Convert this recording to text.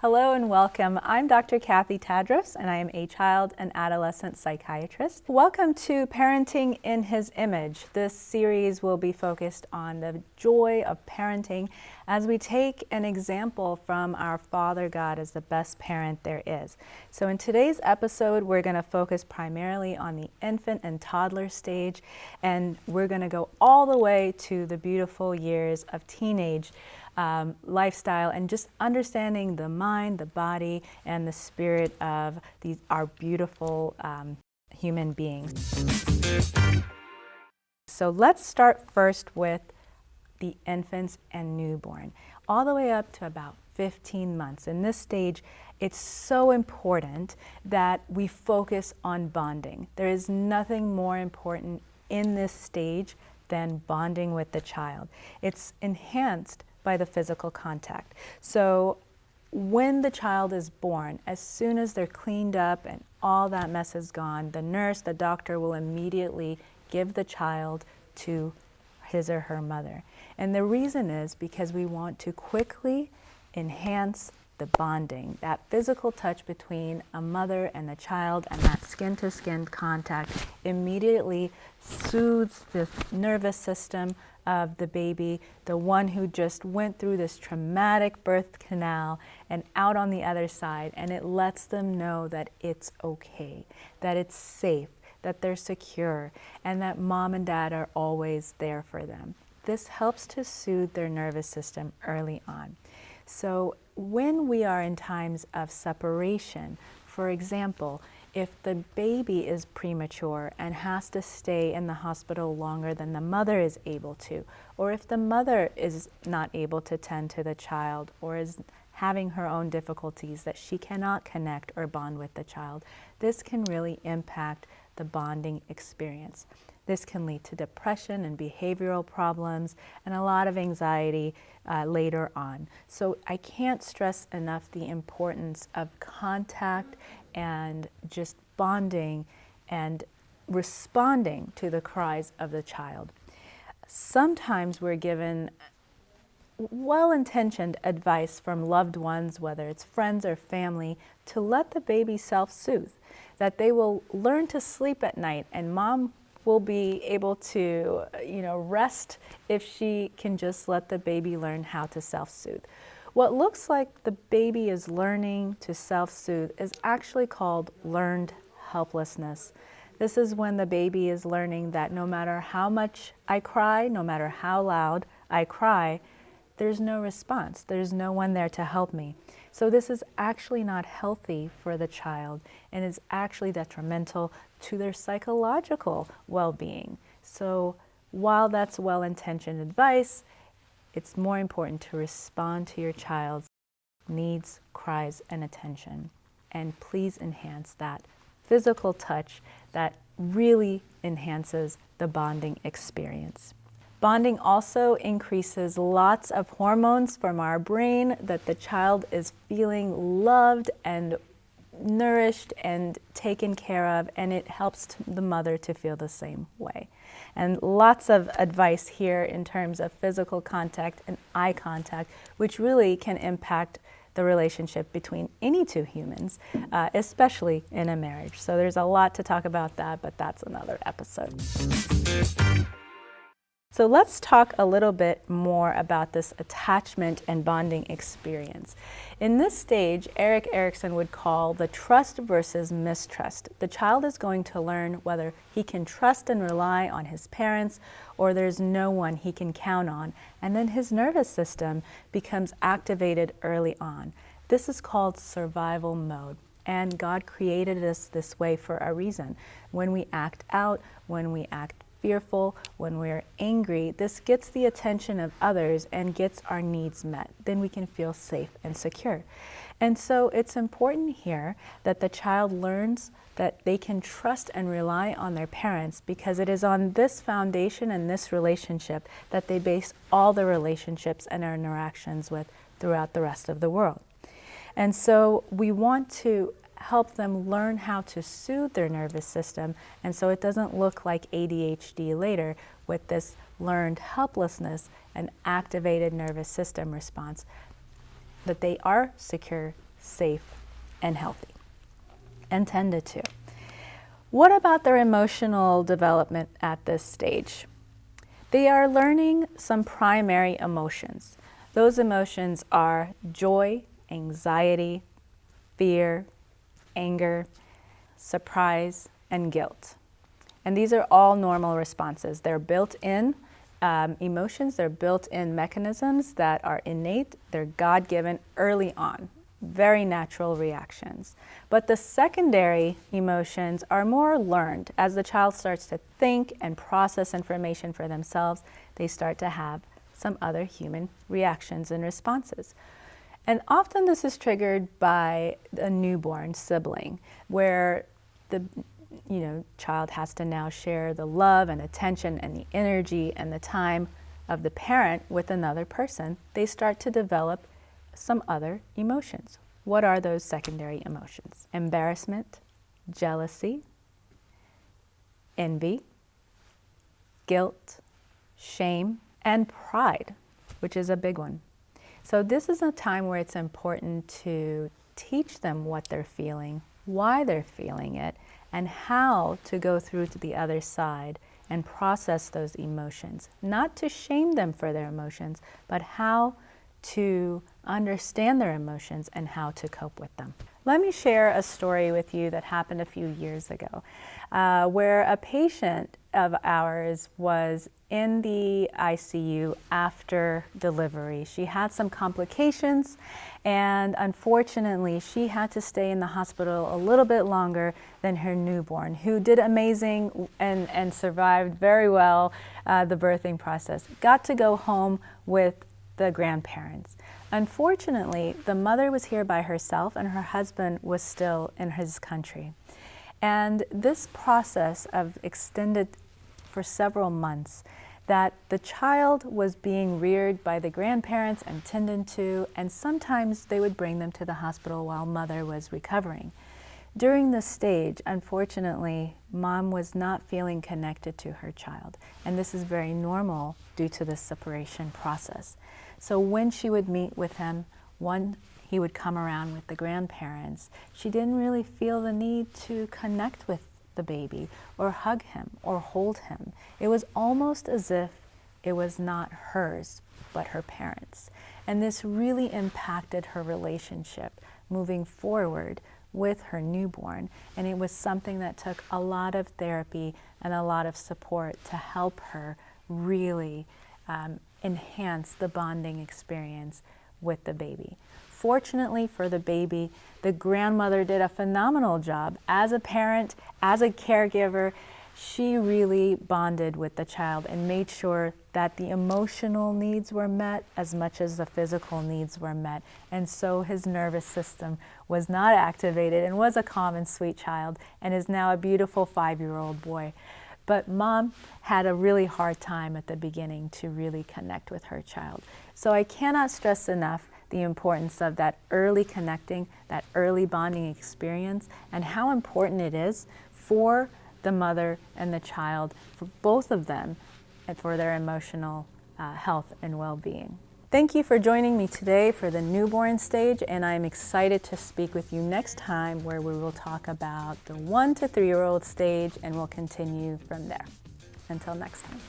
Hello and welcome. I'm Dr. Kathy Tadros and I am a child and adolescent psychiatrist. Welcome to Parenting in His Image. This series will be focused on the joy of parenting as we take an example from our Father God as the best parent there is. So in today's episode, we're going to focus primarily on the infant and toddler stage, and we're going to go all the way to the beautiful years of teenage lifestyle and just understanding the mind, the body, and the spirit of our beautiful human beings. So let's start first with the infants and newborn, all the way up to about 15 months. In this stage, it's so important that we focus on bonding. There is nothing more important in this stage than bonding with the child. It's enhanced by the physical contact. So when the child is born, as soon as they're cleaned up and all that mess is gone, the nurse, the doctor will immediately give the child to his or her mother. And the reason is because we want to quickly enhance the bonding, that physical touch between a mother and a child, and that skin-to-skin contact immediately soothes the nervous system of the baby, the one who just went through this traumatic birth canal and out on the other side, and it lets them know that it's okay, that it's safe, that they're secure, and that mom and dad are always there for them. This helps to soothe their nervous system early on. So when we are in times of separation, for example, if the baby is premature and has to stay in the hospital longer than the mother is able to, or if the mother is not able to tend to the child or is having her own difficulties that she cannot connect or bond with the child, this can really impact the bonding experience. This can lead to depression and behavioral problems and a lot of anxiety later on. So I can't stress enough the importance of contact and just bonding and responding to the cries of the child. Sometimes we're given well-intentioned advice from loved ones, whether it's friends or family, to let the baby self-soothe, that they will learn to sleep at night and mom will be able to, rest if she can just let the baby learn how to self-soothe. What looks like the baby is learning to self-soothe is actually called learned helplessness. This is when the baby is learning that no matter how much I cry, no matter how loud I cry, there's no response. There's no one there to help me. So this is actually not healthy for the child and is actually detrimental to their psychological well-being. So while that's well-intentioned advice, it's more important to respond to your child's needs, cries, and attention. And please enhance that physical touch that really enhances the bonding experience. Bonding also increases lots of hormones from our brain that the child is feeling loved and nourished and taken care of, and it helps the mother to feel the same way. And lots of advice here in terms of physical contact and eye contact, which really can impact the relationship between any two humans, especially in a marriage. So there's a lot to talk about that, but that's another episode. So let's talk a little bit more about this attachment and bonding experience. In this stage, Erik Erikson would call the trust versus mistrust. The child is going to learn whether he can trust and rely on his parents or there's no one he can count on, and then his nervous system becomes activated early on. This is called survival mode. And God created us this way for a reason. When we act out, when we act fearful, when we're angry, this gets the attention of others and gets our needs met. Then we can feel safe and secure. And so it's important here that the child learns that they can trust and rely on their parents, because it is on this foundation and this relationship that they base all the relationships and their interactions with throughout the rest of the world. And so we want to help them learn how to soothe their nervous system, and so it doesn't look like ADHD later with this learned helplessness and activated nervous system response, that they are secure, safe, and healthy, and tended to. What about their emotional development at this stage? They are learning some primary emotions. Those emotions are joy, anxiety, fear, anger, surprise, and guilt. And these are all normal responses. They're built-in emotions, they're built-in mechanisms that are innate, they're God-given early on, very natural reactions. But the secondary emotions are more learned. As the child starts to think and process information for themselves, they start to have some other human reactions and responses. And often this is triggered by a newborn sibling, where the child has to now share the love and attention and the energy and the time of the parent with another person. They start to develop some other emotions. What are those secondary emotions? Embarrassment, jealousy, envy, guilt, shame, and pride, which is a big one. So this is a time where it's important to teach them what they're feeling, why they're feeling it, and how to go through to the other side and process those emotions. Not to shame them for their emotions, but how to understand their emotions and how to cope with them. Let me share a story with you that happened a few years ago, where a patient of ours was in the ICU after delivery. She had some complications, and unfortunately she had to stay in the hospital a little bit longer than her newborn, who did amazing and survived very well the birthing process. Got to go home with the grandparents. Unfortunately, the mother was here by herself and her husband was still in his country. And this process of extended for several months, that the child was being reared by the grandparents and tended to, and sometimes they would bring them to the hospital while mother was recovering. During this stage, unfortunately, mom was not feeling connected to her child, and this is very normal due to the separation process. So when she would meet with him, he would come around with the grandparents, she didn't really feel the need to connect with the baby or hug him or hold him. It was almost as if it was not hers, but her parents'. And this really impacted her relationship moving forward with her newborn. And it was something that took a lot of therapy and a lot of support to help her really enhance the bonding experience with the baby. Fortunately for the baby, the grandmother did a phenomenal job. As a parent, as a caregiver, she really bonded with the child and made sure that the emotional needs were met as much as the physical needs were met. And so his nervous system was not activated and was a calm and sweet child and is now a beautiful 5-year-old boy. But mom had a really hard time at the beginning to really connect with her child. So I cannot stress enough the importance of that early connecting, that early bonding experience, and how important it is for the mother and the child, for both of them, and for their emotional health and well-being. Thank you for joining me today for the newborn stage, and I'm excited to speak with you next time, where we will talk about the 1 to 3-year-old stage, and we'll continue from there. Until next time.